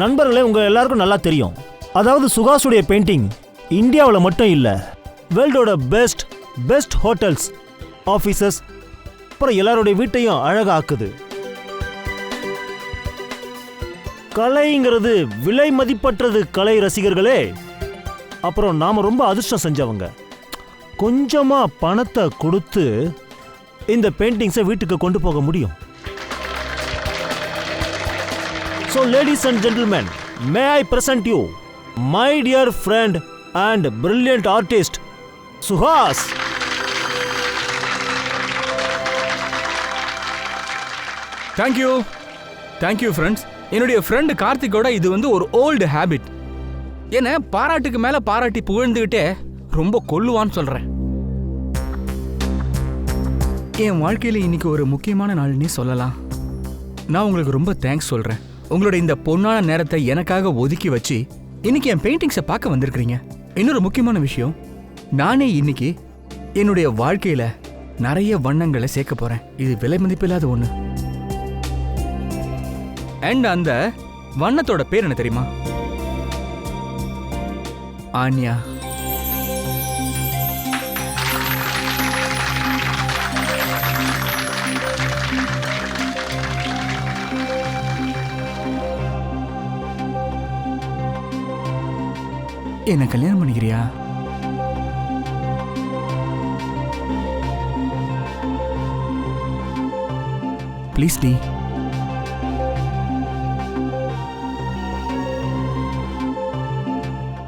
நண்பர்களே, உங்க எல்லாருக்கும் நல்லா தெரியும், அதாவது சுஹாஸுடைய பெயிண்டிங் இந்தியாவில் மட்டும் இல்லை, வேர்ல்டோட பெஸ்ட் ஹோட்டல்ஸ், ஆஃபீஸஸ், அப்புறம் எல்லாருடைய வீட்டையும் அழகா ஆக்குது. கலைங்கிறது விலை மதிப்பற்றது கலை ரசிகர்களே. அப்புறம் நாம ரொம்ப அதிர்ஷ்டம் செஞ்சவங்க. கொஞ்சமா பணத்தை கொடுத்து இந்த பெயிண்டிங்ஸை வீட்டுக்கு கொண்டு போக முடியும். So ladies and gentlemen, may I present you my dear friend and brilliant artist Suhas. Thank you friends. என்னுடைய ஃப்ரெண்ட் கார்த்திகோட இது ஒரு ஓல்டு ஹேபிட். என்ன பாராட்டுக்கு மேல பாராட்டி புகழ்ந்துகிட்டே ரொம்ப கொல்லுவான்னு சொல்றேன். என் வாழ்க்கையில இன்னைக்கு ஒரு முக்கியமான நாள்னே சொல்லலாம். நான் உங்களுக்கு ரொம்ப தேங்க்ஸ் சொல்றேன். உங்களோட இந்த பொன்னான நேரத்தை எனக்காக ஒதுக்கி வச்சு இன்னைக்கு என் பெயிண்டிங்ஸை பார்க்க வந்திருக்கிறீங்க. இன்னொரு முக்கியமான விஷயம், நானே இன்னைக்கு என்னுடைய வாழ்க்கையில நிறைய வண்ணங்களை சேர்க்க போறேன். இது விலை மதிப்பில்லாத ஒண்ணு. அண்ட் அந்த வண்ணத்தோட பேர் என்ன தெரியுமா? ஆன்யா. என்ன கல்யாணம் பண்ணிக்கிறியா? ப்ளீஸ் டி.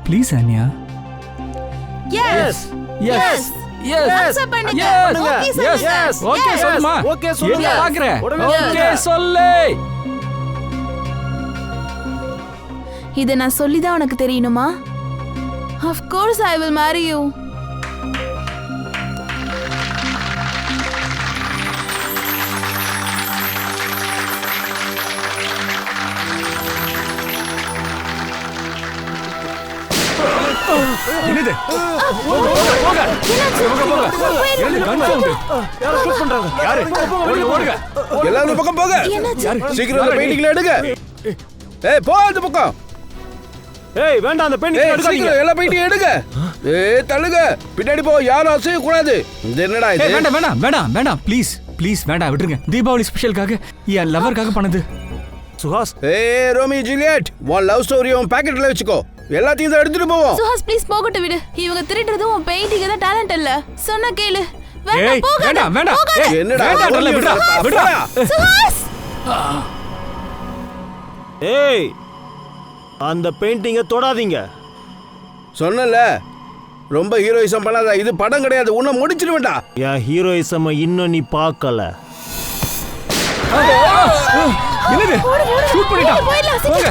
Please Anya. Yes Yes. Yes பண்ணுங்க. எஸ் ஓகே சொல்லுமா. ஓகே சொல்லுங்க. என்ன பாக்குற? உடனே ஓகே சொல்லு. இத நான் சொல்லிதான் உனக்கு தெரியணுமா? Of course I will marry you. என்னது? போங்க. என்ன கன் சவுண்ட்? யாரோ ஷூட் பண்றாங்க. யாரு? ஓடுங்க. எல்லாரும் பக்கம் போங்க. சீக்கிரம் அந்த பெயிண்டிங்ல எடுங்க. ஏய் போ அந்த பக்கம். ஏய் வேண்டாம், அந்த பெயிண்டிங் ஏய் எடுக்காதீங்க. சீக்கிரம் எல்லா பெயிண்டிங் எடுங்க. ஏய் தள்ளுங்க. பின்னாடி போ, யாரும் அசைய கூடாது. இது என்னடா இது? வேண்டாம் ப்ளீஸ் வேண்டாம், விட்டுருங்க. தீபாவளி ஸ்பெஷலுக்காக என் லவருக்காக பண்ணது. சுஹாஸ், ஏய் ரோமி ஜூலியட், உன் லவ் ஸ்டோரி உன் பாக்கெட்ல வச்சுக்கோ. எல்லாத்தையும் தான் எடுத்துட்டு போவோம். சுஹாஸ் ப்ளீஸ் போகட்டு விடு. இவங்க திருடுறது உன் பெயிண்டிங் தான் டாலன்ட் இல்ல. சொன்னா கேளு. ஏய் வேண்டாம். ஏய் என்னடா வேண்டாம், விடுடா. சுஹாஸ் ஏய் அந்த பெயிண்டிங்கை தொடாதீங்க. சொன்னல, ரொம்ப ஹீரோயிசம் பண்ணாத. இது படம் கிடையாது, உன்னை முடிச்சிருவேண்டா. என் ஹீரோயிசம் இன்னும் நீ பார்க்கல. என்னது? ஷூட் பண்ணிட்டா. போங்க.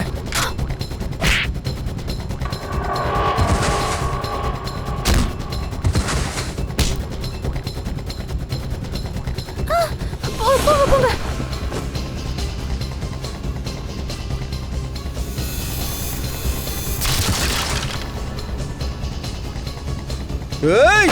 போங்க. ஏய்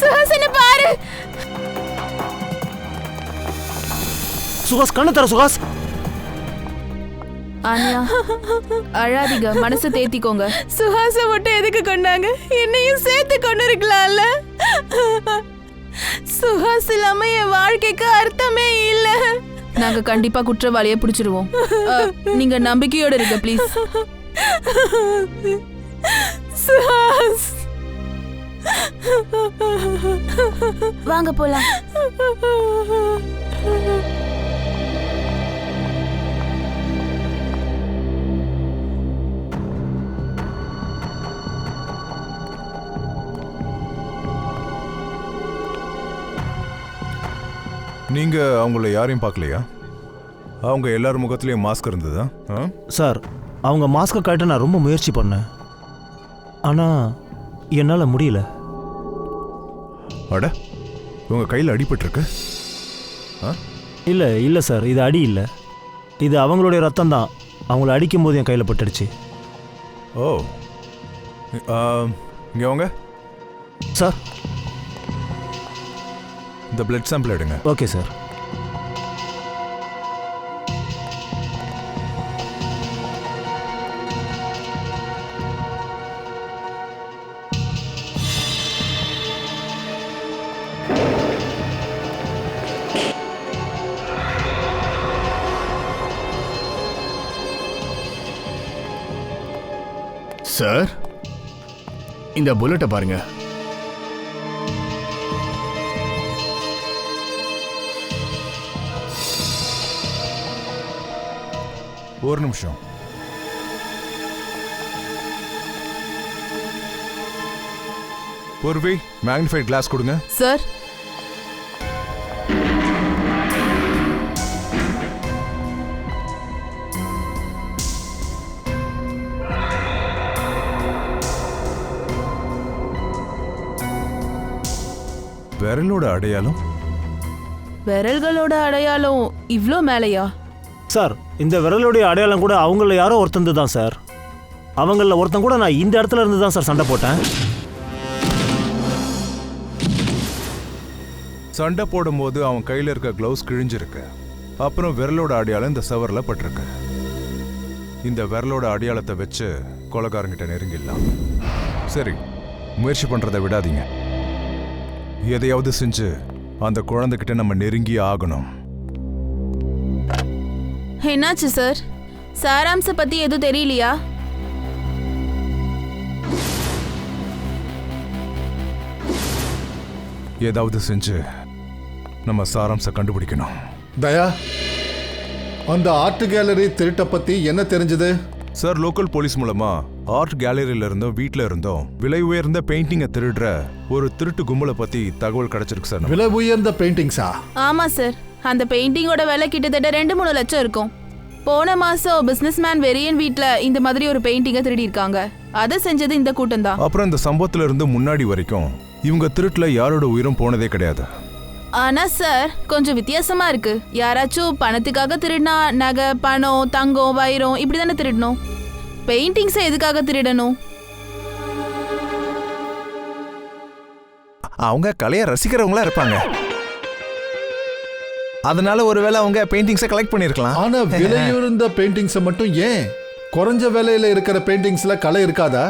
சுஹாஸ் என்ன பாரு. சுஹாஸ் கண்ணு தர. சுஹாஸ், ஆன்யா அழாதீங்க, மனசை தேத்திக்கோங்க. சுஹாஸ மட்டும் எதுக்கு கொண்டாங்க? என்னையும் சேர்த்து கொண்டு இருக்கலாம்ல. சுஹாஸ் இல்லாம என் வாழ்க்கைக்கு அர்த்தமே இல்ல. நாங்க கண்டிப்பா குற்றவாளியை பிடிச்சிருவோம். நீங்க நம்பிக்கையோட இருங்க ப்ளீஸ். சுஹாஸ் வாங்க போலாம். நீங்க அவங்கள யாரையும் பார்க்கலையா? அவங்க எல்லார் முகத்திலயும் மாஸ்க் இருந்ததா? சார், அவங்க மாஸ்கை காட்ட நான் ரொம்ப முயற்சி பண்ணேன், ஆனால் என்னால் முடியல. அட, உங்க கையில் அடிபட்டிருக்கு? இல்லை இல்லை சார், இது அடி இல்லை, இது அவங்களுடைய ரத்தம் தான். அவங்கள அடிக்கும் போது என் கையில் பட்டுடுச்சு. ஓ, இங்கே வாங்க சார். இந்த பிளட் சாம்பிள் எடுங்க. Okay sir. சார், இந்த புல்லட்டை பாருங்க. ஒரு நிமிஷம். பூர்வி, மேக்னிஃபைட் கிளாஸ் கொடுங்க. சார், விரலோட அடையாளம்? விரல்களோட அடையாளம் இவ்ளோ மேலையா? சார், இந்த விரலுடைய அடையாளம் கூட அவங்கள யாரோ ஒருத்தந்து தான் சார். அவங்கள ஒருத்தன் கூட நான் இந்த இடத்துல இருந்து தான் சார் சண்டை போட்டேன். சண்டை போடும்போது அவன் கையில் இருக்க கிளவுஸ் கிழிஞ்சிருக்கு. அப்புறம் விரலோட அடையாளம் இந்த சவரில் பட்டிருக்கு. இந்த விரலோட அடையாளத்தை வச்சு கொலைகாரங்கிட்ட நெருங்கிடலாம். சரி, முயற்சி பண்ணுறதை விடாதீங்க. எதையாவது செஞ்சு அந்த குழந்தைகிட்ட நம்ம நெருங்கி ஆகணும். என்னாச்சு சார்? சாராம்ச பத்தி எதுவும் தெரியலையா? ஏதாவது செஞ்சு நம்ம சாராம்ச கண்டுபிடிக்கணும். தயா, அந்த ஆர்ட் கேலரி திருட்ட பத்தி என்ன தெரிஞ்சது? சார், லோக்கல் போலீஸ் மூலமா ஆர்ட் கேலரியில இருந்தும் வீட்டில் இருந்தும் விலை உயர்ந்த பெயிண்டிங்கை திருடுற ஒரு திருட்டு கும்பலை பத்தி தகவல் கிடைச்சிருக்கு சார். விலை உயர்ந்த பெயிண்டிங்ஸா? ஆமா சார், அந்த பெயிண்டிங்கோட விலை கிட்டத்தட்ட 2-3 லட்சம் இருக்கும். போன மாசம் பிசினஸ் மேன் வெரியன் வீட்ல இந்த மாதிரி ஒரு பெயிண்டிங்கை திருடி இருக்காங்க. அதை செஞ்சது இந்த கூட்டம் தான். அப்புறம் இந்த சம்பவத்துல இருந்து முன்னாடி வரைக்கும் இவங்க திருட்டுல யாரோட உயிரும் போனதே கிடையாது. ஆனா சார், கொஞ்சம் வித்தியாசமா இருக்கு. யாராச்சும் பணத்துக்காக திருடினா நகை, பணம், தங்கம், வைரம் இப்படி தானே திருடணும். பெயிண்டிங்ஸை எதுக்காக திருடணும்? அவங்க கலையை ரசிக்கிறவங்களா இருப்பாங்க. அதனால ஒருவேளை அவங்க பெயிண்டிங்ஸை கலெக்ட் பண்ணிருக்கலாம். ஆனா விலையுயர்ந்த பெயிண்டிங்ஸை மட்டும் ஏன்? குறைஞ்ச விலையில இருக்கிற பெயிண்டிங்ஸ்ல கலை இருக்காதா?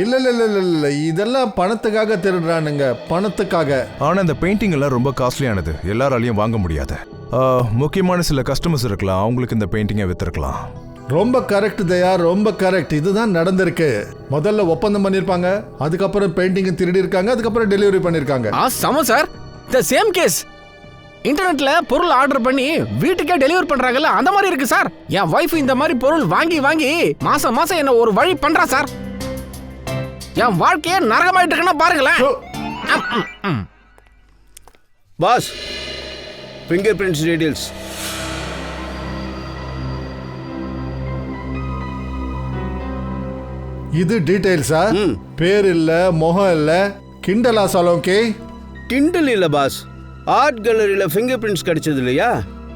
இல்ல இல்ல இல்ல இல்ல இல்ல, இதெல்லாம் பணத்துக்காக திருடுறானுங்க, பணத்துக்காக. ஆனா இந்த பெயிண்டிங் எல்லாம் ரொம்ப காஸ்ட்லியானது, எல்லாராலையும் வாங்க முடியாது. முக்கியமான சில கஸ்டமர்ஸ் இருக்கலாம், அவங்களுக்கு இந்த பெயிண்டிங்கை வித்திருக்கலாம். ரொம்ப கரெக்ட் தயா, ரொம்ப கரெக்ட். இதுதான் நடந்திருக்கு. முதல்ல ஒப்பந்தம் பண்ணிருப்பாங்க, அதுக்கப்புறம் பெயிண்டிங் திருடி இருக்காங்க, அதுக்கப்புறம் டெலிவரி பண்ணிருக்காங்க. சம சார், த சேம் கேஸ். இன்டர்நெட்ல பொருள் ஆர்டர் பண்ணி வீட்டுக்கே டெலிவரி பண்றாங்கல்ல, அந்த மாதிரி இருக்கு சார். என் வைஃப் இந்த மாதிரி பொருள் வாங்கி வாங்கி மாசம் மாசம் என்ன ஒரு வழி பண்றா சார். என் வாழ்க்கையே நரகமாயிட்டு இருக்குன்னா பாருங்களேன். Boss, fingerprints details. இது டீடைல்ஸா? பேர் இல்ல, முகம் இல்ல, கிண்டலா சலோகே? கிண்டல் இல்ல பாஸ், ஆர்ட் கேலரியில ஃபிங்கர் பிரிண்ட்ஸ் கிடைச்சது இல்லையா,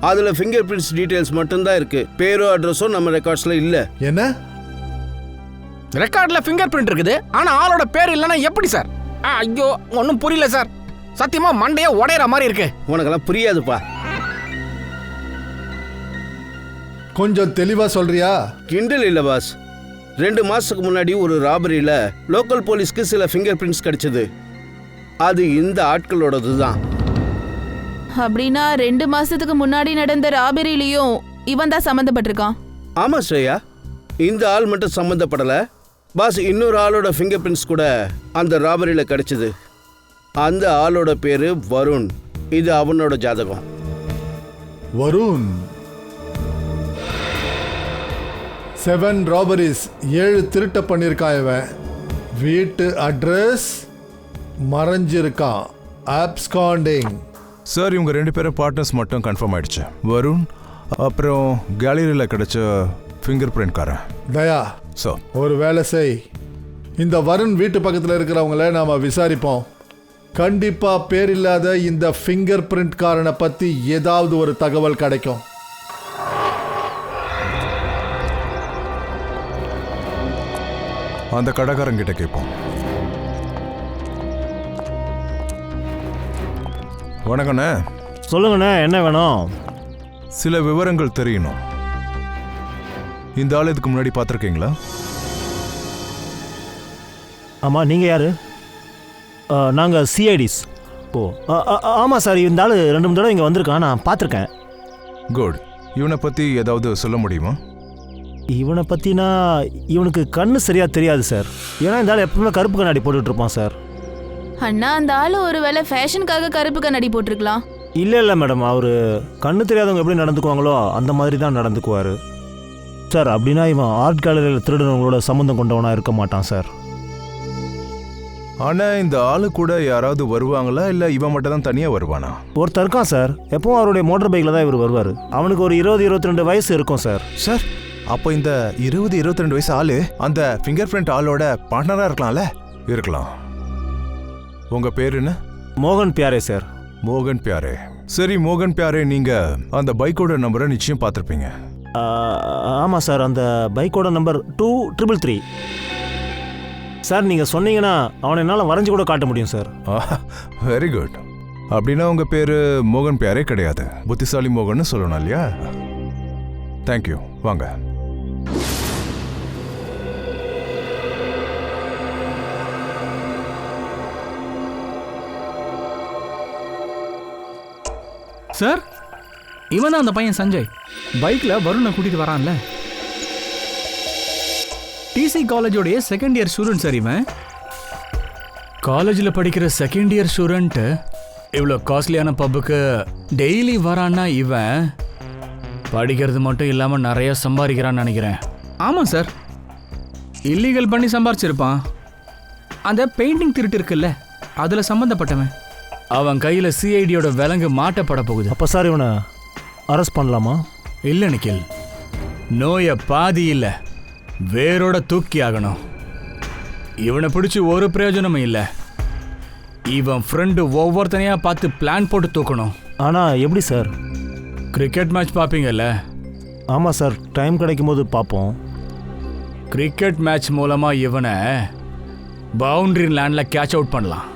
அதுல ஃபிங்கர் பிரிண்ட்ஸ் டீடைல்ஸ் மட்டும்தான் இருக்கு. பேரோ அட்ரஸோ நம்ம ரெக்கார்ட்ஸ்ல இல்ல. என்ன? ரெக்கார்ட்ல ஃபிங்கர் பிரிண்ட் இருக்குது, ஆனா ஆளோட பேர் இல்லைன்னா எப்படி சார்? ஐயோ, ஒன்றும் புரியல சார். சத்தியமா மண்டையே உடையிற மாதிரி இருக்கு. உனக்கெல்லாம் புரியாதுப்பா. கொஞ்சம் தெளிவா சொல்றியா? கிண்டல் இல்ல பாஸ், 2 மாசத்துக்கு முன்னாடி ஒரு ராபரியில லோக்கல் போலீஸ்க்கு சில ஃபிங்கர் பிரிண்ட்ஸ் கிடைச்சது. அது இந்த ஆட்களோடது தான். அப்படின்னா 2 மாசத்துக்கு முன்னாடி நடந்த ராபரியிலையும் இவன் தான் சம்மந்தப்பட்டிருக்கான். ஆமா ஸ்ரேயா, இந்த ஆள் மட்டும் சம்மந்தப்படல பாஸ், இன்னொரு ஆளோட ஃபிங்கர் பிரிண்ட்ஸ் கூட அந்த ராபரியில கிடைச்சது. அந்த ஆளோட பேரு வருண். இது அவனோட ஜாதகம். வருண் 7 ராபரிஸ், 7 திருட்ட பண்ணியிருக்கான் இவன். வீட்டு அட்ரஸ் மறைஞ்சிருக்கான், ஆப்ஸ்காண்டிங். சார் இவங்க 2 பேரும் பார்ட்னர்ஸ் மட்டும் கன்ஃபார்ம் ஆயிடுச்சு. வருண் அப்புறம் கேலரியில் கிடைச்ச ஃபிங்கர் பிரிண்ட்காரன். தயா சார் ஒரு வேலை செய், இந்த வருண் வீட்டு பக்கத்தில் இருக்கிறவங்கள நாம விசாரிப்போம். கண்டிப்பா பேர் இல்லாத இந்த ஃபிங்கர் பிரிண்ட் காரனை பத்தி ஏதாவது ஒரு தகவல் கிடைக்கும். அந்த கடைக்காரங்கிட்ட கேட்போம். வணக்கண்ணே. சொல்லுங்கண்ணே, என்ன வேணும்? சில விவரங்கள் தெரியணும். இந்த ஆள் இதுக்கு முன்னாடி பார்த்துருக்கீங்களா? ஆமாம், நீங்கள் யார்? நாங்கள் சிஐடிஸ். ஓ ஆமாம் சார், இந்த ஆள் 2-3 தடவை இங்கே வந்திருக்கான், நான் பார்த்துருக்கேன். குட். இவனை பற்றி ஏதாவது சொல்ல முடியுமா? இவனை பற்றினா இவனுக்கு கண்ணு சரியாக தெரியாது சார். ஏன்னா இந்த ஆள் எப்பவுமே கருப்பு கண்ணாடி போட்டுட்ருப்பான் சார். அண்ணா, அந்த ஆளு ஒருவேளை ஃபேஷனுக்காக கருப்பு கண்ணாடி போட்டிருக்கலாம். இல்லை மேடம், அவர் கண்ணு தெரியாதவங்க எப்படி நடந்துக்குவாங்களோ அந்த மாதிரி தான் நடந்துக்குவார் சார். அப்படின்னா இவன் ஆர்ட் கேலரியில் திருடுறவங்களோட சம்மந்தம் கொண்டவனாக இருக்க மாட்டான் சார். ஆனால் இந்த ஆளு கூட யாராவது வருவாங்களா, இல்லை இவன் மட்டும் தான் தனியாக வருவானா? ஒருத்தர் இருக்கான் சார், எப்பவும் அவருடைய மோட்டர் பைக்கில் தான் இவர் வருவார். அவனுக்கு ஒரு 20-22 வயசு இருக்கும் சார். சார் அப்போ இந்த 20-22 வயசு ஆளு அந்த ஃபிங்கர் பிரிண்ட் ஆளோட பார்ட்னரா இருக்கலாம்ல? இருக்கலாம். உங்கள் பேர் என்ன? மோகன் பியாரே சார். மோகன் பியாரே. சரி மோகன் பியாரே, நீங்கள் அந்த பைக்கோட நம்பரை நிச்சயம் பார்த்துருப்பீங்க. ஆமாம் சார், அந்த பைக்கோட நம்பர் 2333 சார். நீங்கள் சொன்னீங்கன்னா அவனை என்னால் வரைஞ்சி கூட காட்ட முடியும் சார். Very good. அப்படின்னா உங்கள் பேர் மோகன் பியாரே கிடையாது, புத்திசாலி மோகன்னு சொல்லணும் இல்லையா? தேங்க்யூ. வாங்க. சார், இவன் தான் அந்த பையன் சஞ்சய். பைக்ல வருணை கூட்டிட்டு வரான்ல. டிசி காலேஜோடைய செகண்ட் இயர் ஸ்டூடெண்ட் சார். இவன் காலேஜில் படிக்கிற செகண்ட் இயர் ஸ்டூடெண்ட் இவ்வளோ காஸ்ட்லியான பப்புக்கு டெய்லி வரான்னா இவன் படிக்கிறது மட்டும் இல்லாமல் நிறைய சம்பாதிக்கிறான்னு நினைக்கிறேன். ஆமாம் சார், இல்லீகல் பண்ணி சம்பாரிச்சிருப்பான். அந்த பெயிண்டிங் திருட்டு இருக்குல்ல, அதில் சம்மந்தப்பட்டவன். அவன் கையில் சிஐடியோட விலங்கு மாட்டப்பட போகுது. அப்போ சார் இவனை அரெஸ்ட் பண்ணலாமா? இல்லை நிக்கில், நோயை பாதி இல்லை வேரோட தூக்கி ஆகணும். இவனை பிடிச்சி ஒரு பிரயோஜனமும் இல்லை. இவன் ஃப்ரெண்டு ஒவ்வொருத்தனையா பார்த்து பிளான் போட்டு தூக்கணும். ஆனால் எப்படி சார்? Cricket match பார்ப்பீங்கல்ல? ஆமாம் சார், டைம் கிடைக்கும் போது பார்ப்போம். கிரிக்கெட் மேட்ச் மூலமாக இவனை பவுண்டரி லேண்டில் கேட்ச் அவுட் பண்ணலாம்.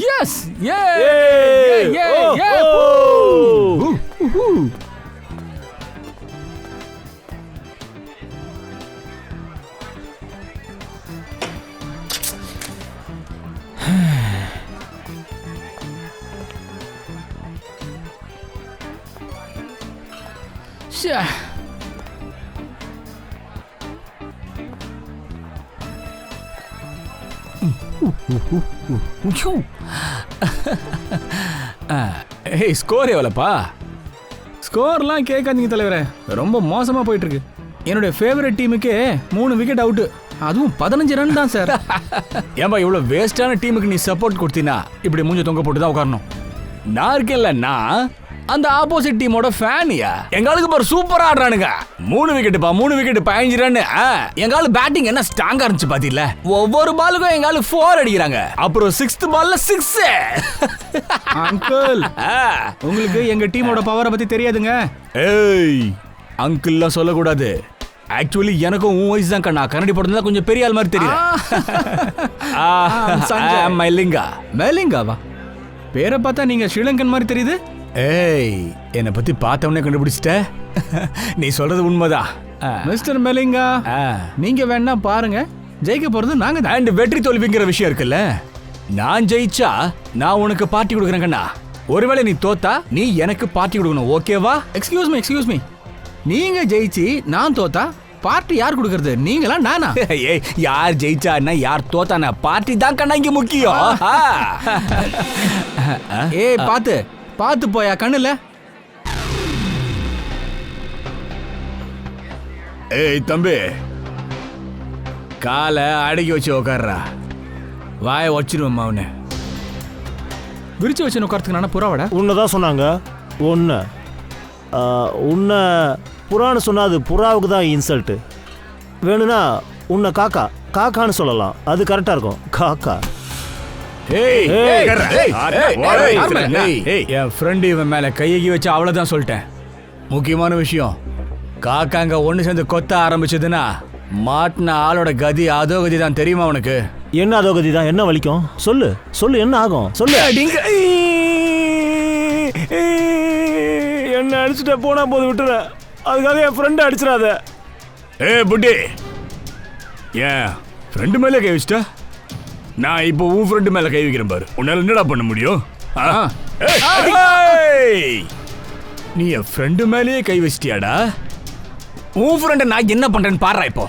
Yes! Yeah! Yeah! Yeah! Yeah! ஏய், ஸ்கோர் எவ்வளோப்பா? ஸ்கோர்லாம் கேட்காதீங்க தலைவரே, ரொம்ப மோசமாக போயிட்டு இருக்கு. என்னுடைய ஃபேவரட் டீமுக்கு 3 விக்கெட் அவுட்டு, அதுவும் 15 ரன் தான் சார். ஏன்பா இவ்வளோ வேஸ்டான டீமுக்கு நீ சப்போர்ட் கொடுத்தீங்கன்னா இப்படி மூஞ்ச தொங்க போட்டு தான் உட்காரணும். நான் இருக்கேன்ல, நான் அந்த ஆப்போசிட் டீமோட ஃபேனியா. எங்களுக்கு பாரு சூப்பரா ஆடுறானுங்க. 3 விக்கெட்டுப்பா, 3 விக்கெட் 15 ரன். எங்கால பேட்டிங் என்ன ஸ்ட்ராங்கா இருந்துச்சு பாத்தீங்களா? ஒவ்வொரு பாலுக்கும் எங்கால 4 அடிக்கிறாங்க. அப்புறம் 6th பால்ல 6. அங்கிள், உங்களுக்கு எங்க டீமோட பவரை பத்தி தெரியாதுங்க. ஏய், அங்கிள்லாம் சொல்லக்கூடாது. ஆக்சுவலி எனக்கும் உன் வயசு தான் கண்ணா. கரண்டி போட்டதுல கொஞ்சம் பெரிய ஆள் மாதிரி தெரியும். மெலிங்கா. மெலிங்காவா? பேரை பார்த்தா நீங்க ஸ்ரீலங்கன் மாதிரி தெரியுது. ஏய், என்னை பத்தி பார்த்தவனே கண்டுபிடிச்சிட்ட. நீ சொல்றது உண்மைதான் மிஸ்டர் மெலிங்கா. நீங்க வேணா பாருங்க, ஜெயிக்க போறது நாங்க தான். அண்ட் வெற்றி தோல்விங்கிற விஷயம் இருக்குல்ல, நான் ஜெயிச்சா நான் உனக்கு பார்ட்டி கொடுக்குறேன் கண்ணா. ஒருவேளை நீ தோத்தா நீ எனக்கு பார்ட்டி கொடுக்கணும், ஓகேவா? எக்ஸ்கியூஸ் மீ, நீங்க ஜெயிச்சு நான் தோத்தா பார்ட்டி யார் கொடுக்கறது, நீங்களா நானா? ஏய், யார் ஜெயிச்சா என்ன யார் தோத்தானா, பார்ட்டி தான் கண்ணா இங்க முக்கியம். ஏய், பார்த்து போயா கண்ணுல. ஏய் தம்பி, காலை அடக்கி வச்சு உக்காடுறா. வாயை வச்சிருவோம்மா அவனை. விரிச்சு வச்சு உட்காரத்துக்கு நானே புறாவடா. உன்னைதான் சொன்னாங்க. உன்னை புறான்னு சொன்னா அது புறாவுக்கு தான் இன்சல்ட்டு. வேணும்னா உன்னை காக்கான்னு சொல்லலாம், அது கரெக்டாக இருக்கும். காக்கா. என் ஃப்ரெண்டு இவன் மேல கையகி வச்சு அவ்வளவுதான் சொல்லிட்டேன். முக்கியமான விஷயம், காக்காங்க ஒண்ணு சேர்ந்து கொத்த ஆரம்பிச்சதுன்னா மாட்டின ஆளோட கதி அதோ கதி தான். தெரியுமா உனக்கு? என்ன அதோ கதி தான்? என்ன வலிக்கும்? சொல்லு சொல்லு, என்ன ஆகும் சொல்லு. என்ன அடிச்சுட்ட போனா போது விட்டுற, அதுக்காக என் ஃப்ரெண்டை அடிச்சிடாத. புட்டி, ஏன் ஃப்ரெண்டு மேலே கை வச்சிட்டா? நான் இப்போ உன் ஃப்ரெண்டு மேல கை வைக்கிறேன் பாரு. உன்னால என்னடா பண்ண முடியும்? நீ என் ஃப்ரெண்டு மேலேயே கை வச்சிட்டியாடா? உன் ஃப்ரெண்டை நான் என்ன பண்றேன்னு பாடுறா இப்போ.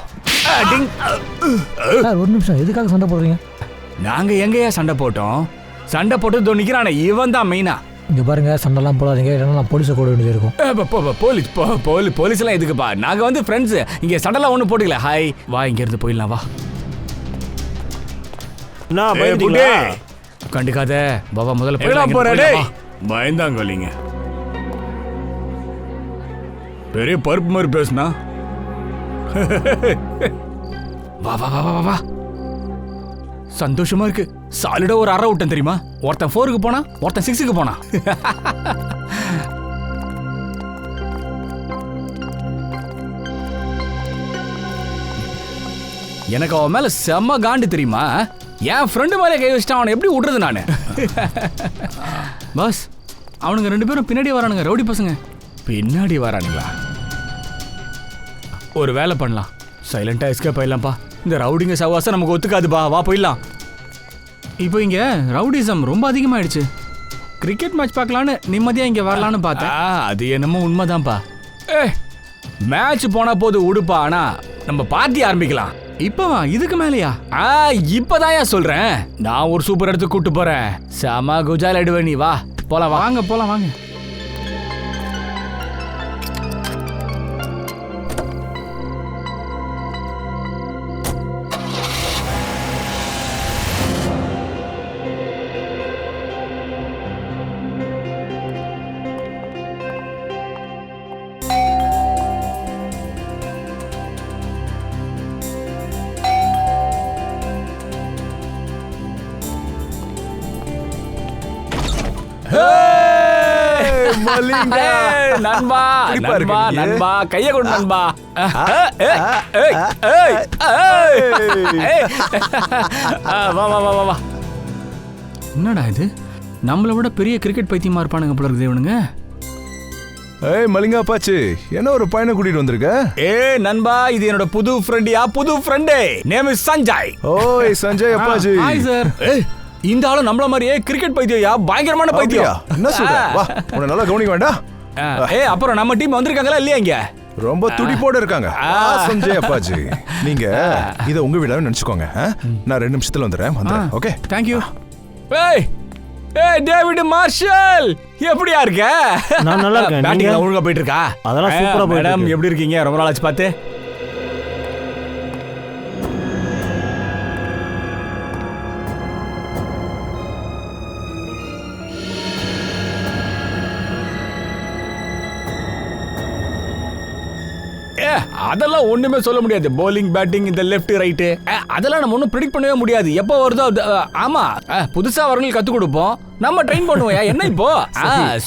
ஒரு நிமிஷம், எதுக்காக சண்டை போடுறீங்க? நாங்க எங்கயா சண்டை போட்டோம்? சண்டை போட்டு நிக்கிறானே இவன் தான் மெயினா. இங்க பாருங்க, சண்டைலாம் போடாதீங்க, இல்லைன்னா நான் போலீஸை கூட வேண்டியது இருக்கும். போலீஸ் எல்லாம் எதுக்குப்பா? நாங்க வந்து ஃப்ரெண்ட்ஸ். இங்க சண்டைலாம் ஒண்ணு போட்டுக்கல. ஹாய், வா இங்க இருந்து போயிடலாம் வா. நான் கண்டுக்காத பாபா, முதல்ல போறேன். பயந்தாங்க இல்லைங்க, பெரிய பருப்பு மாதிரி பேசுனா. வா வா வா வா வா. சந்தோஷமா இருக்கு. சாலிடா ஒரு அரை விட்டன் தெரியுமா? ஒருத்தன் 4க்கு போனா, ஒருத்தன் 6க்கு போனா. எனக்கு அவன் மேல செம்ம காண்டு தெரியுமா? என் ஃப்ரெண்டு மேலே கை வச்சுட்டு அவனை எப்படி விடுறது நானு? பாஸ், அவனுங்க 2 பேரும் பின்னாடி வரானுங்க, ரவுடி பசங்க. பின்னாடி வரானுங்களா? ஒரு வேலை பண்ணலாம், சைலண்டா எஸ்கேப் ஆயிடலாம்ப்பா. இந்த ரவுடிங்க சவாசம் நமக்கு ஒத்துக்காதுப்பா, வா போயிடலாம். இப்போ இங்க ரவுடிசம் ரொம்ப அதிகமாயிடுச்சு. கிரிக்கெட் மேட்ச் பார்க்கலான்னு நிம்மதியா இங்க வரலான்னு பார்த்தேன். அது என்னமோ உண்மைதான்ப்பா. மேட்ச் போனா போது உடுப்பா, ஆனா நம்ம பார்ட்டி ஆரம்பிக்கலாம். இப்பவா? இதுக்கு மேலையா? இப்பதான் சொல்றேன். நான் ஒரு சூப்பர் இடத்துக்கு கூட்டு போறேன். செம குஜால் எடுவே, நீ வா போலாம். வாங்க போலாம் வாங்க. நண்பா நண்பா நண்பா, கைய கொடு நண்பா. வா வா வா வா. என்னடா இது? நம்மளை விட பெரிய கிரிக்கெட் பைத்தியமா இருப்பானுங்க போல இருக்குது இவனுங்க. மலிங்கா பாச்சு, என்ன ஒரு பையனை கூட்டிட்டு வந்திருக்க? நண்பா, இது என்னோட புது ஃப்ரெண்டியா, புது ஃப்ரெண்டே. Name is Sanjay. ஓய் சஞ்சய் அப்பாஜி. Hi sir. இந்த ஆளு நம்மள மாதிரியே கிரிக்கெட் பைத்தியா, பயங்கரமான பைத்தியம். என்ன சொல்ற? வா, உன்னை நல்லா கவனிக்க வேண்டாம். அப்புறம் நம்ம டீம் வந்திருக்காங்களா இல்லையா? இங்க ரொம்ப துடிப்போட இருக்காங்க. சஞ்சய் அப்பாஜி, நீங்க இத உங்க வீடாவே நினைச்சுக்கோங்க. நான் 2 நிமிஷத்துல வந்துடுறேன். Okay, thank you. David Marshall, எப்படியா இருக்க? நான் நல்லா இருக்கேன். பேட்டிங் ஒழுங்கா போயிட்டு இருக்கா? அதெல்லாம் சூப்பரா போயிட்டு இருக்கு. மேடம் எப்படி இருக்கீங்க? ரொம்ப நாள் ஆச்சு பார்த்து. அதெல்லாம் ஒண்ணுமே சொல்ல முடியாது. போலிங் பேட்டிங் இந்த லெஃப்ட் ரைட்டு அதெல்லாம் நம்ம ஒன்றும் ப்ரெடிக்ட் பண்ணவே முடியாது. எப்போ வருதோ ஆமா, புதுசா வரவங்களுக்கு கத்து கொடுப்போம், நம்ம ட்ரெயின் பண்ணுவோம். என்ன இப்போ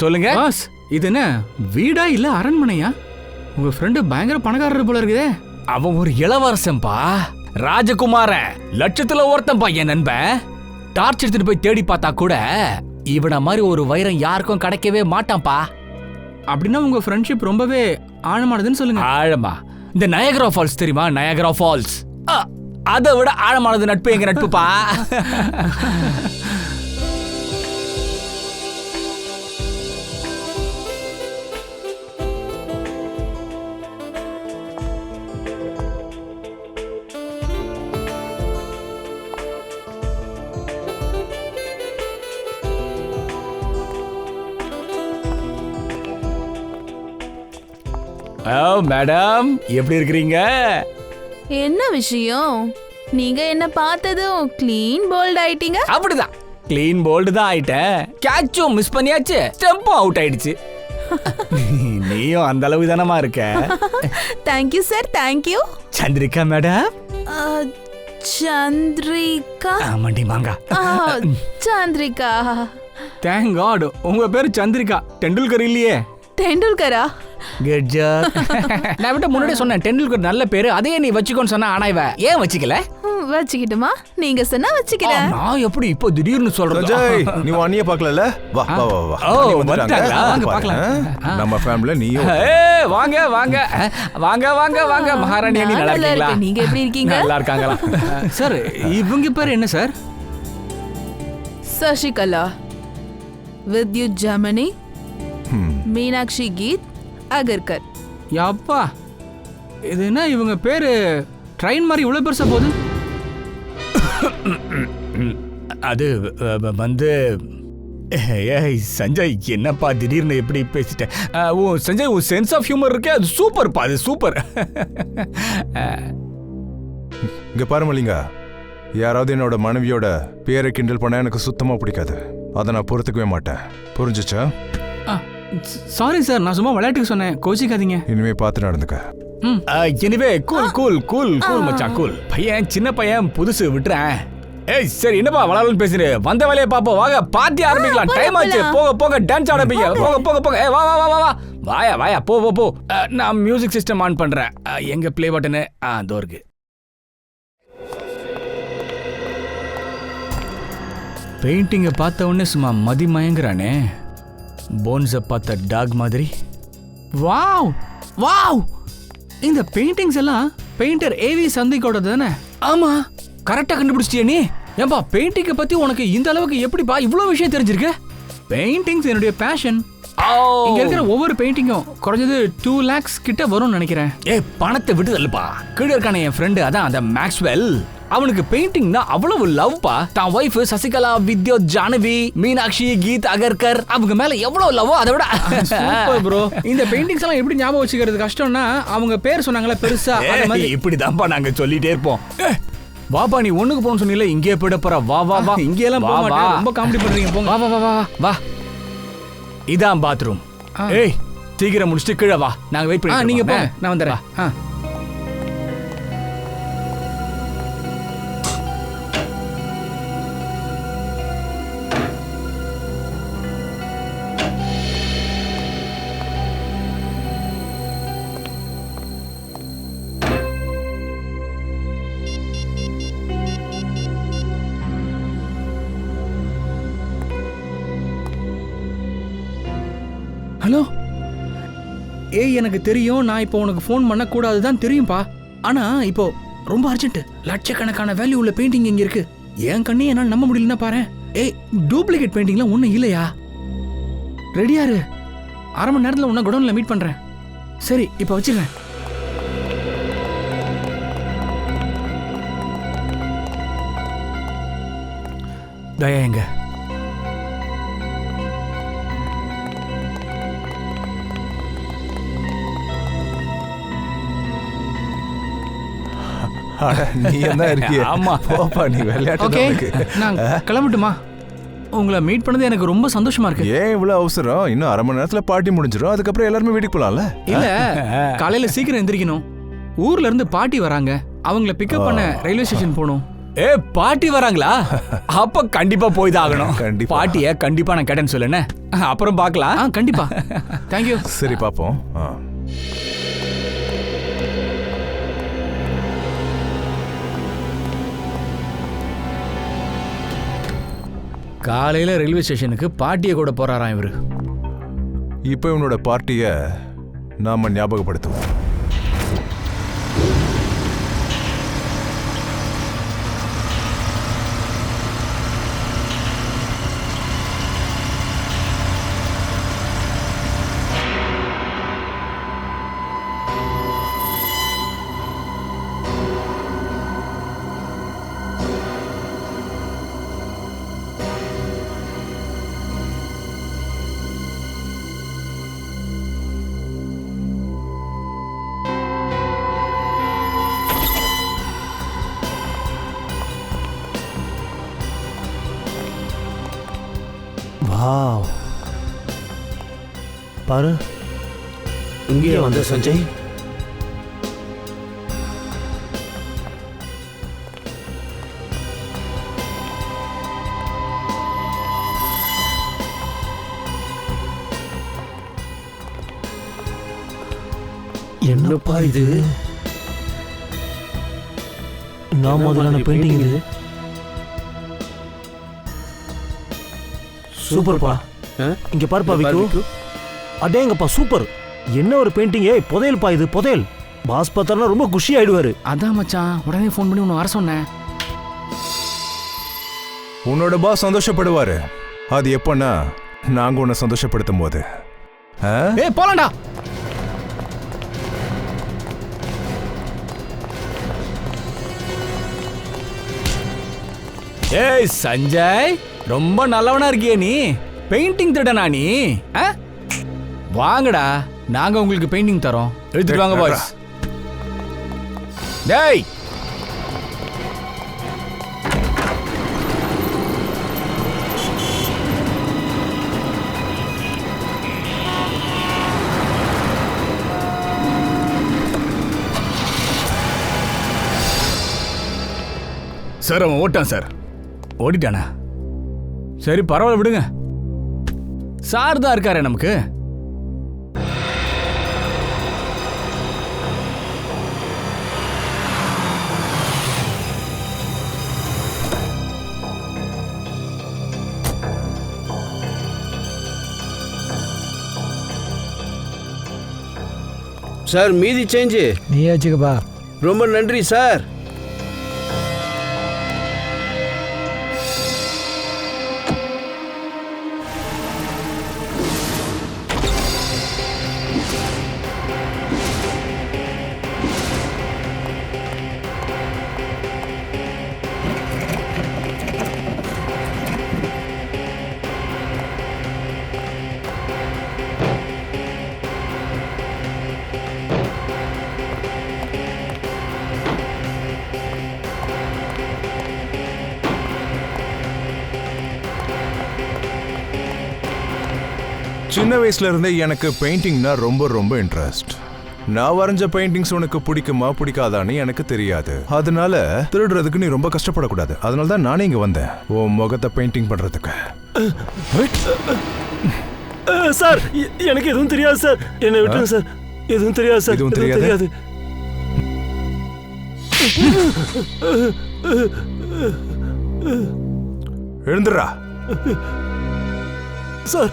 சொல்லுங்க பாஸ், இது என்ன வீடா இல்ல அரண்மனையா? உங்க ஃப்ரெண்டு பயங்கர பணக்காரர் போல இருக்குதே. அவன் ஒரு இளவரசன்பா, ராஜகுமாரன், லட்சத்துல ஒருத்தன்பா என் நண்பன். டார்ச் எடுத்துட்டு போய் தேடி பார்த்தா கூட இவன மாதிரி ஒரு வைரம் யாருக்கும் கிடைக்கவே மாட்டான்பா. அப்படின்னா உங்க ஃப்ரெண்ட்ஷிப் ரொம்பவே ஆழமானதுன்னு சொல்லுங்க. ஆழமா? இந்த நயாகரா ஃபால்ஸ் தெரியுமா? நயாகரா ஃபால்ஸ், அதை விட ஆழமானது நட்பு எங்க நட்புப்பா. மேடம் எப்படி இருக்கிறீங்க? என்ன விஷயம்? நீங்க என்ன பார்த்ததும் க்ளீன் போல்ட் ஆயிட்டீங்க. அப்படிதான், கிளீன் போல்டு தான் ஆயிட்டேன். கேட்சும் மிஸ் பண்ணியாச்சு, ஸ்டெம்பும் அவுட் ஆயிடுச்சு. நீயும் அந்த அளவு தானமா இருக்க. Thank you sir, thank you. Chandrika madam. Chandrika? ஆமாண்டி மாங்கா. சந்திரிகா. தேங்க் காட் உங்க பேரு சந்திரிகா, டெண்டுல்கர் இல்லையே. டெண்டுல்கரா? Good job. நான் விட்ட முன்னாடி சொன்னேன் டெண்டுல்கர் நல்ல பேரு, அதையே நீ வச்சுக்கோன்னு சொன்னா. ஆனா இவ ஏன் வச்சுக்கல? வச்சுக்கிட்டுமா? நீங்க சொன்னா வச்சுக்கிறேன். நான் எப்படி இப்போ திடீர்னு சொல்றேன்? சஞ்சய், நீ அண்ணிய பார்க்கலல? வா வா வா வா. ஓ, அண்ணி வந்துட்டாங்களா? வாங்க பார்க்கலாம். நம்ம ஃபேமிலில நீயும். ஏய் வாங்க வாங்க வாங்க வாங்க வாங்க. மகாராணி அண்ணி நல்லா இருக்கீங்களா? நீங்க எப்படி இருக்கீங்க? நல்லா இருக்காங்களா? சார் இவங்க பேர் என்ன சார்? சசிகலா, வித்யுத் ஜெமினி, மீனாட்சி கீத் அகர்கர். யப்பா, இது என்ன இவங்க பேரு ட்ரெயின் மாதிரி இவ்வளவு பெருசா போகுது? அது வந்து ஏய் சஞ்சய், என்னப்பா திடீர்னு எப்படி பேசிட்டேன்? ஓ சஞ்சய், உன் சென்ஸ் ஆஃப் ஹியூமர் இருக்கே, அது சூப்பர்ப்பா, அது சூப்பர். இங்க பாரு மல்லிகா, யாராவது என்னோட மனைவியோட பேரை கிண்டல் பண்ண எனக்கு சுத்தமா பிடிக்காது. அதை நான் பொறுத்துக்கவே மாட்டேன். புரிஞ்சுச்சா? சாரி சார், நான் சும்மா விளையாட்டுக்கு சொன்னேன், கோச்சிக்காதீங்க. இனிமே பார்த்து நடந்துக்க. Anyway cool cool cool cool மச்சான், கூல். பையன் சின்ன பையன், புதுசு, விட்டுறேன். ஏய் சரி, என்னப்பா வளரலன்னு பேசுற? வந்த வேலையை பாப்போம், வாங்க பார்ட்டி ஆரம்பிக்கலாம். டைம் ஆச்சு, போக போக டான்ஸ் ஆரம்பிங்க. போக போக போக. ஏய் வா வா வா வா, வாயா வாயா, போ போ போ. நான் மியூசிக் சிஸ்டம் ஆன் பண்றேன். எங்க ப்ளே பட்டனு? அதோ இருக்கு. பெயிண்டிங்கை பார்த்த உடனே சும்மா மதி மயங்குறானே, போன்ஸை பார்த்த டாக் மாதிரி. வாவ் வாவ், இந்த பெயிண்டிங்ஸ் எல்லாம் பெயிண்டர் ஏவி சந்திக்கோட தானே? ஆமா, கரெக்டா கண்டுபிடிச்சிட்டியா நீ? ஏன்பா பெயிண்டிங்கை பத்தி உனக்கு இந்த அளவுக்கு எப்படிப்பா இவ்வளவு விஷயம் தெரிஞ்சிருக்கு? பெயிண்டிங்ஸ் என்னுடைய பேஷன். இங்க இருக்கிற ஒவ்வொரு பெயிண்டிங்கும் குறைஞ்சது 2 lakhs கிட்ட வரும்னு நினைக்கிறேன். ஏய் பணத்தை விட்டு தள்ளுப்பா. கீழே இருக்கான என் ஃப்ரெண்டு, அதான் அந்த மேக்ஸ்வெல், அவனுக்கு பெயிண்டிங்னா அவ்வளவு லவ்ப்பா. தான் வைஃப் சசிகலா, வித்யுத் ஜானவி, மீனாட்சி கீத் அகர்கர், அவங்க மேல எவ்வளவு லவ். அதை விட சூப்பர் ப்ரோ. இந்த பெயிண்டிங்ஸ் எல்லாம் எப்படி ஞாபகம் வச்சுக்கிறது கஷ்டம்னா, அவங்க பேர் சொன்னாங்களே பெருசா, அந்த மாதிரி இப்படிதான்ப்பா நாங்க சொல்லிட்டே இருப்போம். வாப்பா, நீ ஒண்ணுக்கு போகணும்னு சொன்னீல, இங்கே போயிட போறா. வா வா வா. இங்கே எல்லாம் போக மாட்டேன், ரொம்ப காமெடி பண்றீங்க. போங்க. வா வா வா வா வா. இதான் பாத்ரூம். ஏய் சீக்கிரம் முடிச்சிட்டு கீழே வா, நாங்க வெயிட் பண்ணி. நீங்க போங்க, நான் வந்துடுறேன். ஹலோ. ஏய் எனக்கு தெரியும், நான் இப்போ உனக்கு ஃபோன் பண்ணக்கூடாது தான் தெரியும்பா. ஆனா இப்போ ரொம்ப அர்ஜென்ட். லட்சக்கணக்கான வேல்யூ உள்ள பெயிண்டிங் இங்க இருக்கு. என் கண்ணே என்னால் நம்ப முடியலன்னா பாரு. ஏய் டூப்ளிகேட் பெயிண்டிங்லாம் ஒன்றும் இல்லையா? ரெடியாரு, 1/2 மணி நேரத்தில் உன்னை குடோனில் மீட் பண்றேன். சரி இப்போ வச்சுக்கிறேன். தயா எங்க? நீ என்ன இருக்கிய? ஆமா போப்பா, நீ விளையாட்டு. ஓகே, நான் கிளம்பட்டுமா? உங்களை மீட் பண்ணது எனக்கு ரொம்ப சந்தோஷமா இருக்கு. ஏன் இவ்வளவு அவசரம்? இன்னும் 1/2 மணி நேரத்துல பார்ட்டி முடிஞ்சிடும். அதுக்கப்புறம் எல்லாருமே வீட்டுக்கு போலாம்ல? இல்ல, காலையில சீக்கிரம் எந்திரிக்கணும். ஊர்ல இருந்து பாட்டி வராங்க, அவங்கள பிக்கப் பண்ண ரயில்வே ஸ்டேஷன் போகணும். ஏ பாட்டி வராங்களா? அப்ப கண்டிப்பா போய் தான் ஆகணும். கண்டிப்பா. பாட்டிய கண்டிப்பா நான் கேட்டேன்னு சொல்லுனே. அப்புறம் பார்க்கலாம். கண்டிப்பா. தேங்க்யூ. சரி பாப்போம். காலையில ரயில்வே ஸ்டேஷனுக்கு பாட்டியை கூட போறாராம் இவரு. இப்போ இவனோட பார்ட்டியை நாம ஞாபகப்படுத்துவோம். வாவ், பாரு இங்கே வந்த சஞ்சய். என்னப்பா இது? நான் முதலான பெயிண்டிங் இது. சூப்பர்ப்பா. இங்க பாருப்பா விக்கு. அடேங்கப்பா சூப்பர். என்ன ஒரு பெயிண்டிங். புதையல்பா இது, புதையல். பாஸ் பார்த்தாலும் ரொம்ப குஷி ஆயிடுவாரு. அதான் மச்சான் உடனே ஃபோன் பண்ணி உன்னை வர சொன்னேன். உன்னோட பாஸ் சந்தோஷப்படுவாரு. அது எப்பன்னா நாங்க உன்னை சந்தோஷப்படுத்தும் போது. போலாண்டா. ஏய் சஞ்சய், ரொம்ப நல்லவனா இருக்கியே நீ. பெயிண்டிங் திருடனா நீ? வாங்கடா, நாங்க உங்களுக்கு பெயிண்டிங் தரோம். எடுத்துட்டு வாங்க பாய்ஸ். டேய் சார், அவன் ஓட்டான் சார். ஓடிட்டானா? சரி பரவாயில்ல, விடுங்க. சார் தான் இருக்காரு நமக்கு. சார் மீதி சேஞ்சு நீ வச்சுக்கப்பா. ரொம்ப நன்றி சார். சின்ன வயசுல இருந்தே எனக்கு பெயிண்டிங்னா ரொம்ப ரொம்ப இன்ட்ரெஸ்ட். நான் வரைஞ்ச பெயிண்டிங்ஸ் உனக்கு பிடிக்குமா பிடிக்காதான்னு எனக்கு தெரியாது. அதனால திருடுறதுக்கு நீ ரொம்ப கஷ்டப்படக்கூடாது. அதனால தான் நானே இங்க வந்தேன், உன் முகத்தை பெயிண்டிங் பண்றதுக்கு. சார் எனக்கு எதுவும் தெரியாது சார். என்னை விட்டுருங்க சார். எதுவும் தெரியாது சார். எதுவும் தெரியாது? எழுந்துடுறா. சார்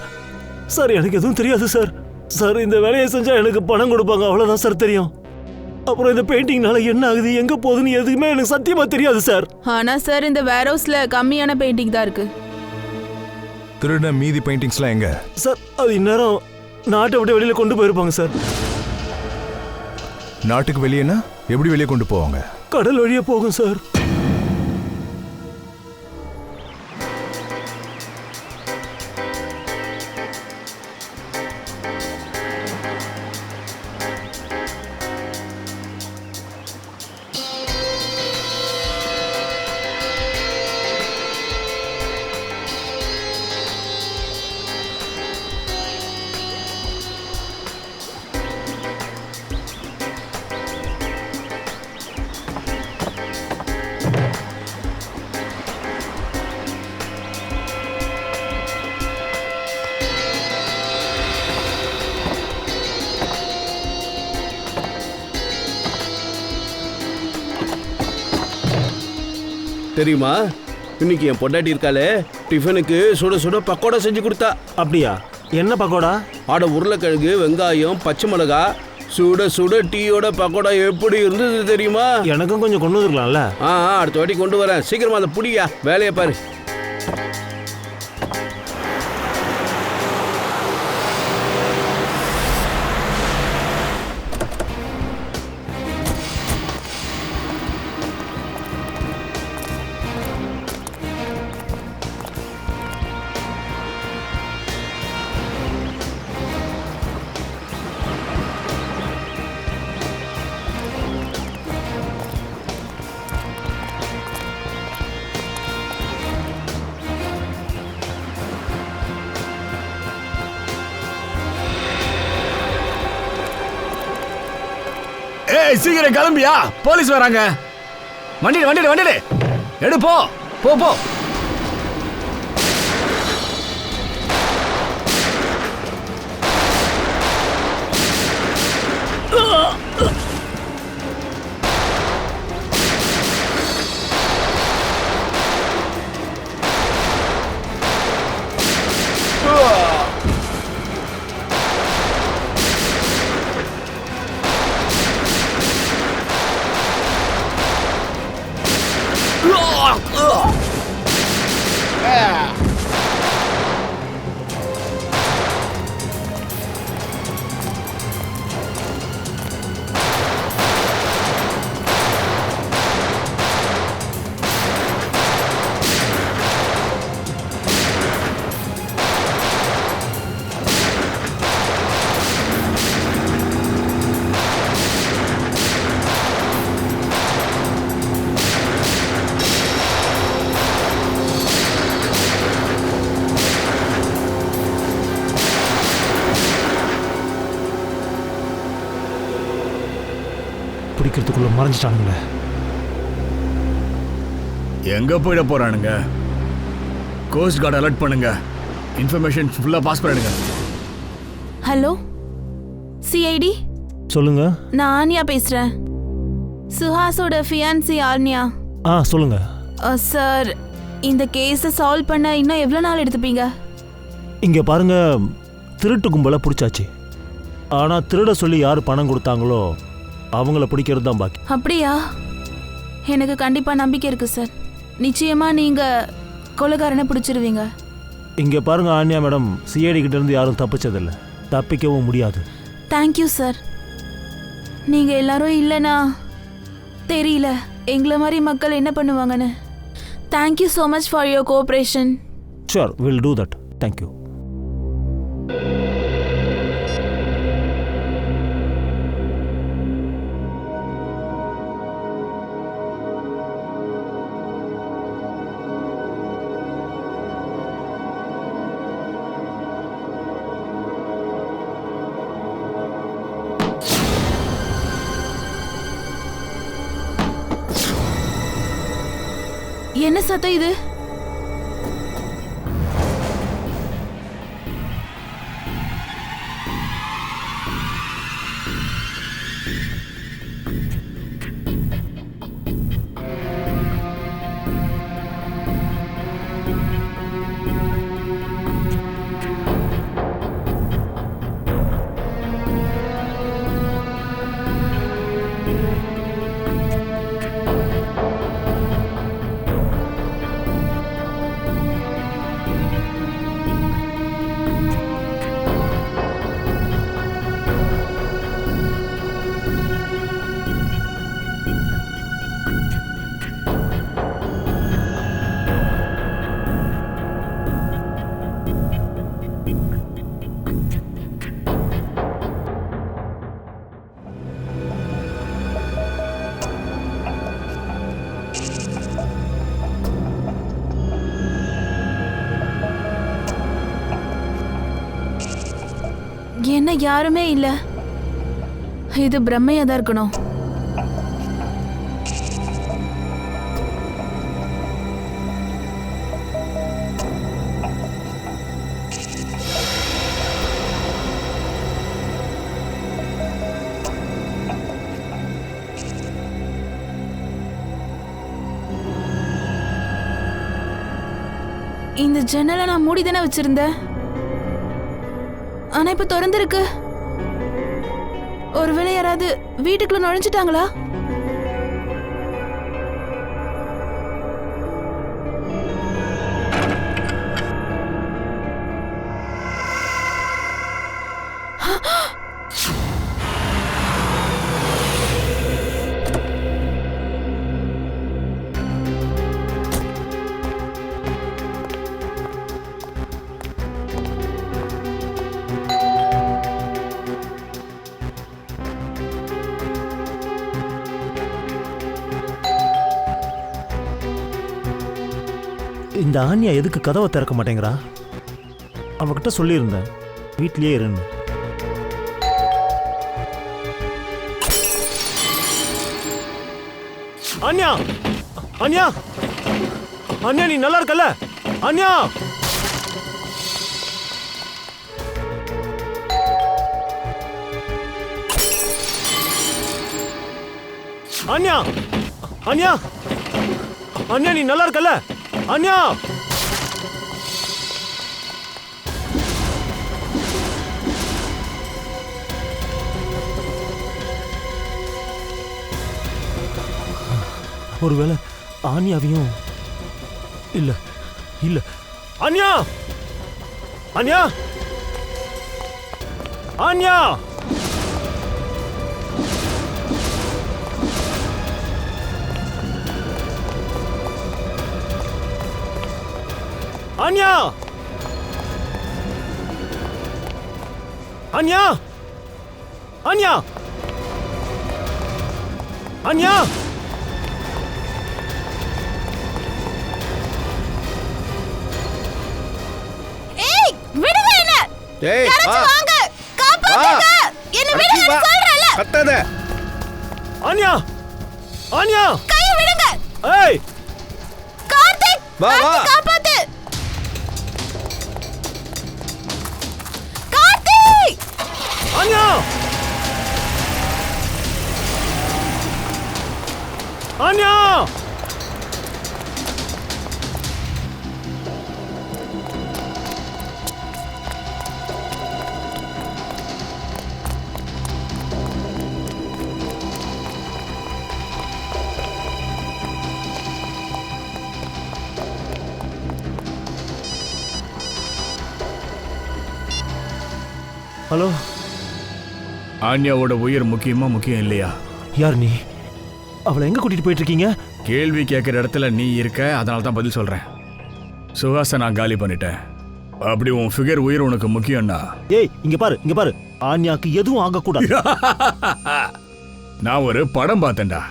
சார் எனக்கு எதுவும் தெரியாது சார். சார் இந்த வேலையை செஞ்சா எனக்கு பணம் கொடுப்பாங்க, அவ்வளவுதான் சார் தெரியும். அப்புறம் இந்த பெயிண்டிங்னால என்ன ஆகுது, எங்க போகுதுன்னு எதுவுமே எனக்கு சத்தியமா தெரியாது சார். ஆனா சார் இந்த வேர் ஹவுஸ்ல கம்மியான பெயிண்டிங் தான் இருக்கு. திருட மீதி பெயிண்டிங்ஸ்லாம் எங்க? சார் அது இந்நேரம் நாட்டை விட்டு வெளியில கொண்டு போயிருப்பாங்க சார். நாட்டுக்கு வெளியேனா எப்படி வெளியே கொண்டு போவாங்க? கடல் வழியா போகும் சார். தெரியுமா, இன்னைக்கு என் பொண்டாட்டி இருக்காளே, டிஃபனுக்கு சுட சுட பக்கோடா செஞ்சு கொடுத்தா. அப்படியா? என்ன பக்கோடா? ஆட உருளைக்கிழங்கு, வெங்காயம், பச்சை மிளகா, சுட சுட டீயோட பக்கோடா எப்படி இருந்தது தெரியுமா? எனக்கும் கொஞ்சம் கொண்டு வந்துருக்கலாம்ல. அடுத்த வாட்டி கொண்டு வரேன். சீக்கிரமா அதை புடியா, வேலையை பாரு. ஏய் சீக்கிரம் கிளம்பியா, போலீஸ் வராங்க. வண்டிடு எடு, போ போ போ. பிடிக்கிறதுக்குள்ள மறைஞ்சிட்டானுங்களே. எங்க போயிட போறானுங்க? கோஸ்ட் கார்டு அலர்ட் பண்ணுங்க. இன்ஃபர்மேஷன் ஃபுல்லா பாஸ் பண்ணுங்க. ஹலோ சிஐடி, சொல்லுங்க. நான் ஆன்யா பேசுறேன். சுஹாஸோட ஃபியான்சி ஆன்யா. சொல்லுங்க. சார், இந்த கேஸை சால்வ் பண்ண இன்னும் எவ்வளோ நாள் எடுத்துப்பீங்க? இங்க பாருங்க, திருட்டு கும்பலை பிடிச்சாச்சு. ஆனா திருட சொல்லி யார் பணம் கொடுத்தாங்களோ அவங்கள பிடிக்கிறது தான் பாக்கி. அப்படியா? எனக்கு கண்டிப்பா நம்பிக்கை இருக்கு சார். நிச்சயமா நீங்க கொலைகாரனை பிடிச்சிருவீங்க. இங்க பாருங்க ஆன்யா மேடம், சிஐடி கிட்ட இருந்து யாரும் தப்பிச்சதில்லை, தப்பிக்கவும் முடியாது. Thank you sir. நீங்க எல்லாரும் இல்லைனா தெரியல எங்களை மாதிரி மக்கள் என்ன பண்ணுவாங்கன்னு. Thank you so much for your cooperation. Sure, will do that. Thank you. என்ன சத்தம் இது? என்ன யாருமே இல்ல. இது பிரம்மையா தான் இருக்கணும். இந்த ஜன்னலை நான் மூடி தானே வச்சிருந்தேன், ஆனா இப்ப திறந்திருக்கு. ஒருவேளை யாராவது வீட்டுக்குள்ள நுழைஞ்சிட்டாங்களா? இந்த ஆன்யா எதுக்கு கதவை திறக்க மாட்டேங்கிறா? அவகிட்ட சொல்லியிருந்தேன் வீட்லயே இருன்னு. அன்யா அன்யா அன்யா நீ நல்லா இருக்கல? அன்யா அன்யா அன்யா அன்யா நீ நல்லா இருக்கல? அன்யா ஒருவேளை ஆன்யாவையும் இல்ல இல்ல அன்யா அன்யா அன்யா அன்யா அன்யா அன்யா அன்யா ஏய் விடுங்க என்ன ஏய் யாராச்சும் வாங்க காப்பாத்துங்க என்ன விடுங்க சொல்றல கட்டாத. அன்யா அன்யா கை விடுங்க ஏய் கார்த்திக் வா, வா. காப்பாத்து கார்த்திக் அன்யா அன்யா ஹலோ ஆன்யாவோட உயிர் முக்கியம் இல்லையா? யார் நீ? அவளை எங்க கூட்டிட்டு போயிட்டு இருக்கீங்க? கேள்வி கேட்குற இடத்துல நீ இருக்க, அதனால தான் பதில் சொல்கிறேன். சுஹாஸை நான் காலி பண்ணிட்டேன். அப்படி உன் ஃபிகர் உயிர் உனக்கு முக்கியம்னா ஏய் இங்க பாரு ஆன்யாக்கு எதுவும் ஆகக்கூடாது. நான் ஒரு படம் பார்த்தேன்டா.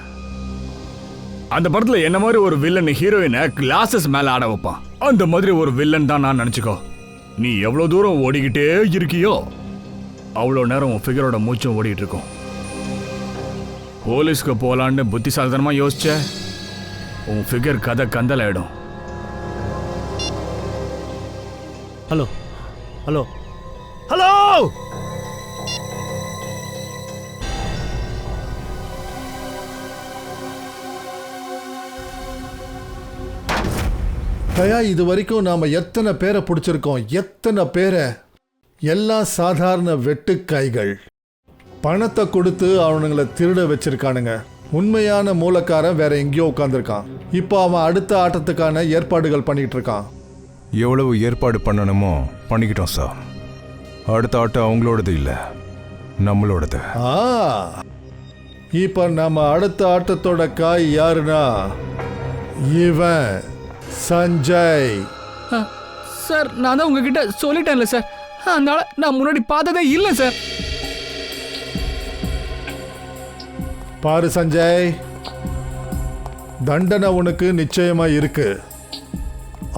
அந்த படத்துல என்ன மாதிரி ஒரு வில்லன் ஹீரோயினை கிளாஸஸ் மேல ஆட வைப்பான். அந்த மாதிரி ஒரு வில்லன் தான் நான் நினைச்சுக்கோ. நீ எவ்வளவு தூரம் ஓடிக்கிட்டே இருக்கியோ அவ்வளோ நேரம் உன் ஃபிகரோட மூச்சும் ஓடிட்டு இருக்கும். போலீஸ்க்கு போலான்னு புத்திசாலித்தனமா யோசிச்ச உன் ஃபிகர் கதை கந்தல் ஆயிடும். ஹலோ ஹலோ ஹலோ தயா, இது வரைக்கும் நாம எத்தனை பேரை பிடிச்சிருக்கோம், எத்தனை பேரை. எல்லாம் சாதாரண வெட்டுக்கைகள். பணத்தை கொடுத்து அவனுங்களை திருட வச்சிருக்கானுங்க. உண்மையான மூலக்காரன் வேற எங்கேயோ உட்காந்துருக்கான். இப்போ அவன் அடுத்த ஆட்டத்துக்கான ஏற்பாடுகள் பண்ணிட்டு இருக்கான். எவ்வளவு ஏற்பாடு பண்ணணுமோ பண்ணிக்கிட்டோம் சார். அடுத்த ஆட்டம் அவங்களோடது இல்லை, நம்மளோடது. இப்போ நம்ம அடுத்த ஆட்டத்தோட காய் யாருன்னா இவன் சஞ்சய். சார் நான் தான் உங்ககிட்ட சொல்லிட்டேன்ல சார், அதனால நான் முன்னாடி பார்த்ததே இல்லை சார். பாரு சஞ்சய், தண்டனை உனக்கு நிச்சயமா இருக்கு.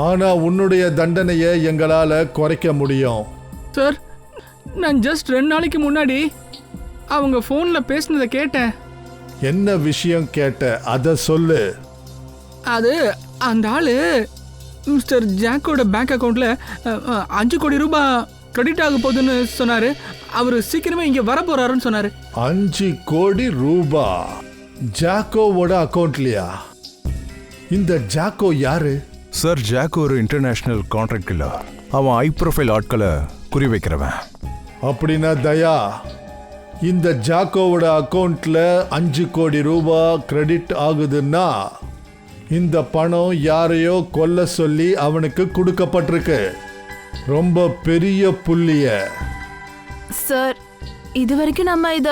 ஆனா உன்னுடைய தண்டனையை எங்களால குறைக்க முடியும். சார் நான் ஜஸ்ட் 2 நாளைக்கு முன்னாடி அவங்க ஃபோனில் பேசினதை கேட்டேன். என்ன விஷயம் கேட்ட, அதை சொல்லு. அது அந்த ஆளு மிஸ்டர் ஜாக்கோட பேங்க் அக்கௌண்ட்ல 5 கோடி ரூபாய் கிரெடிட் ஆக போகுதுன்னு சொன்னாரு. அவர் சீக்கிரமே இங்க வர போறாருன்னு சொன்னாரு. 5 கோடி ரூபாய் ஜாக்கோவோட அக்கௌண்ட்லயா? இந்த ஜாக்கோ யாரு? சார், ஜாக்கோ ஒரு இன்டர்நேஷனல் கான்ட்ராக்ட் கில்லர். அவன் ஹை ப்ரொஃபைல் ஆட்களை குறி வைக்கிறவன். அப்படின்னா தயா, இந்த ஜாக்கோவோட அக்கௌண்ட்ல 5 கோடி ரூபாய் கிரெடிட் ஆகுதுன்னா இந்த பணம் யாரையோ கொல்ல சொல்லி அவனுக்கு கொடுக்கப்பட்டிருக்கு. ரொம்ப பெரிய புள்ளிய. சார் இது வரைக்கும் நம்ம இத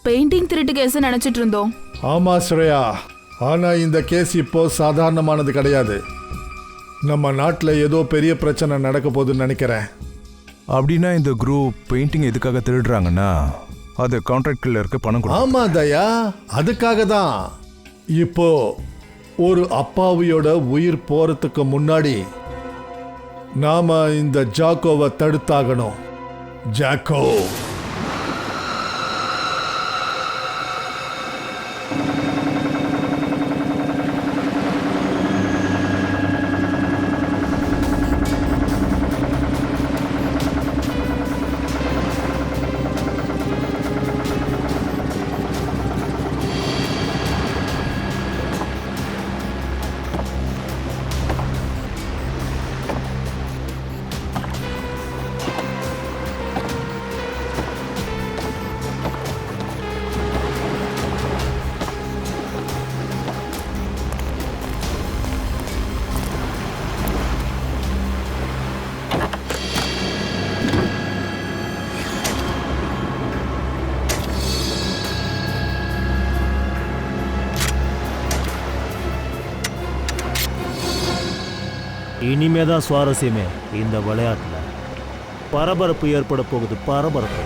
பெயிண்டிங் திருட்டு கேஸ் நினைச்சிட்டு இருந்தோம். ஆமா ஸ்ரேயா, ஆனா இந்த கேஸ் இப்போ சாதாரணமானது கிடையாது. நம்ம நாட்டில் ஏதோ பெரிய பிரச்சனை நடக்க போகுதுன்னு நினைக்கிறேன். அப்படின்னா இந்த குரூப் பெயிண்டிங் எதுக்காக திருடுறாங்கன்னா அது கான்ட்ராக்ட் கில்லருக்கு பணம் கொடுக்கும். ஆமா தயா, அதுக்காக தான். இப்போ ஒரு அப்பாவியோட உயிர் போறதுக்கு முன்னாடி நாம இந்த ஜாக்கோவை தடுத்தாகணும். ஜாக்கோ, இனிமே தான் சுவாரஸ்யமே இந்த விளையாட்டில். பரபரப்பு ஏற்பட போகுது, பரபரப்பு.